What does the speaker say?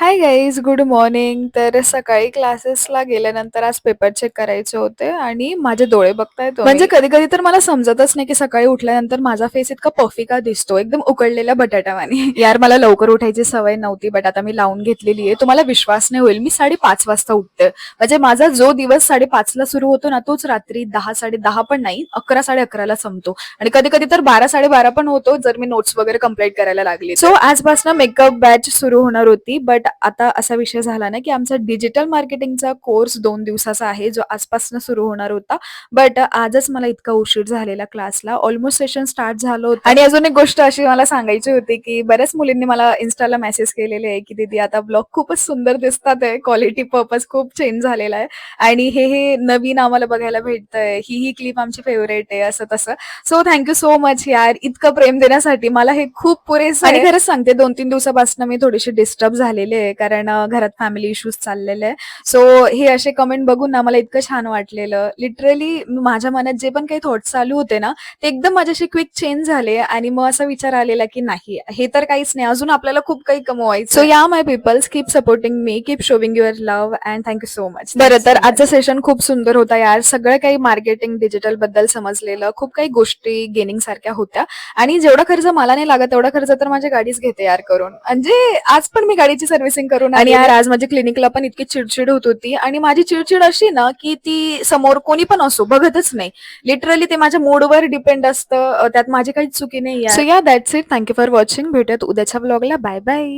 Hi guys, good morning. तर सकाळी क्लासेसला गेल्यानंतर आज पेपर चेक करायचे होते आणि माझे डोळे बघताय म्हणजे कधी-कधी तर मला समजतच नाही की सकाळी उठल्यानंतर माझा फेस इतका पफी का दिसतो, एकदम उकडलेल्या बटाट्यावानी. यार मला लवकर उठायची सवय नव्हती, बट आता मी लावून घेतलेली आहे. तुम्हाला विश्वास नाही होईल, मी 5:30 वाजता उठते. म्हणजे माझा जो दिवस 5:30 ला सुरू होतो ना, तोच रात्री 10, 10:30 पण नाही, 11, 11:30 ला संपतो आणि कधी-कधी तर 12, 12:30 पण होतो, जर मी नोट्स वगैरे कंप्लीट करायला लागली. सो आजपासून मेकअप बॅच सुरू होणार होती, बट आता असा विषय झाला ना, की आमचा डिजिटल मार्केटिंगचा कोर्स 2 दिवसाचा आहे, जो आजपासून सुरू होणार होता. बट आजच मला इतका उशीर झालेला क्लासला. ऑलमोस्ट सेशन स्टार्ट झालं होतं आणि अजून एक गोष्ट अशी मला सांगायची होती, की बऱ्याच मुलींनी मला Instaला मेसेज केलेले आहे, की "दीदी आता ब्लॉग खूपच सुंदर दिसतात आहे. क्वालिटी पर्पज खूप चेंज झालेला आहे आणि हे नवीन आम्हाला बघायला भेटतंय. ही क्लिप आमची फेव्हरेट आहे." असं तसं. So thank you so much यार, इतकं प्रेम देण्यासाठी. मला हे खूप पुरेसं आहे आणि खरंच सांगते 2-3 दिवसापासून मी थोडीशी डिस्टर्ब झालेली आहे, कारण घरात फॅमिली इश्यूज चाललेले आहे. सो हे असे कमेंट बघून ना मला इतकं छान वाटलेलं. लिटरली माझ्या मनात जे पण काही थॉट्स चालू होते ना, ते एकदम माझ्याशी क्विक चेंज झाले आणि मग असा विचार आलेला, की नाही हे तर काहीच नाही, अजून आपल्याला खूप काही कमवायचं. सो या my peoples, keep supporting me, keep showing your love and thank you so much. बरं, तर आजचा सेशन खूप सुंदर होता यार. सगळं काही मार्केटिंग डिजिटल बद्दल समजलेलं, खूप काही गोष्टी गेनिंग सारख्या होत्या आणि जेवढा खर्च मला नाही लागत तेवढा खर्च तर माझ्या गाडीच घेते यार करून. म्हणजे आज पण मी गाडीची सर्व्हिसिंग करून आणि यार आज माझ्या क्लिनिकला पण इतकी चिडचिड होत होती आणि माझी चिडचिड अशी ना, की ती समोर कोणी पण असो बघतच नाही. लिटरली ते माझ्या मूडवर डिपेंड असतं. त्यात माझी काहीच चुकी नाही. सो या that's it. Thank you for watching. भेटूयात उद्याच्या व्लॉगला. Bye bye.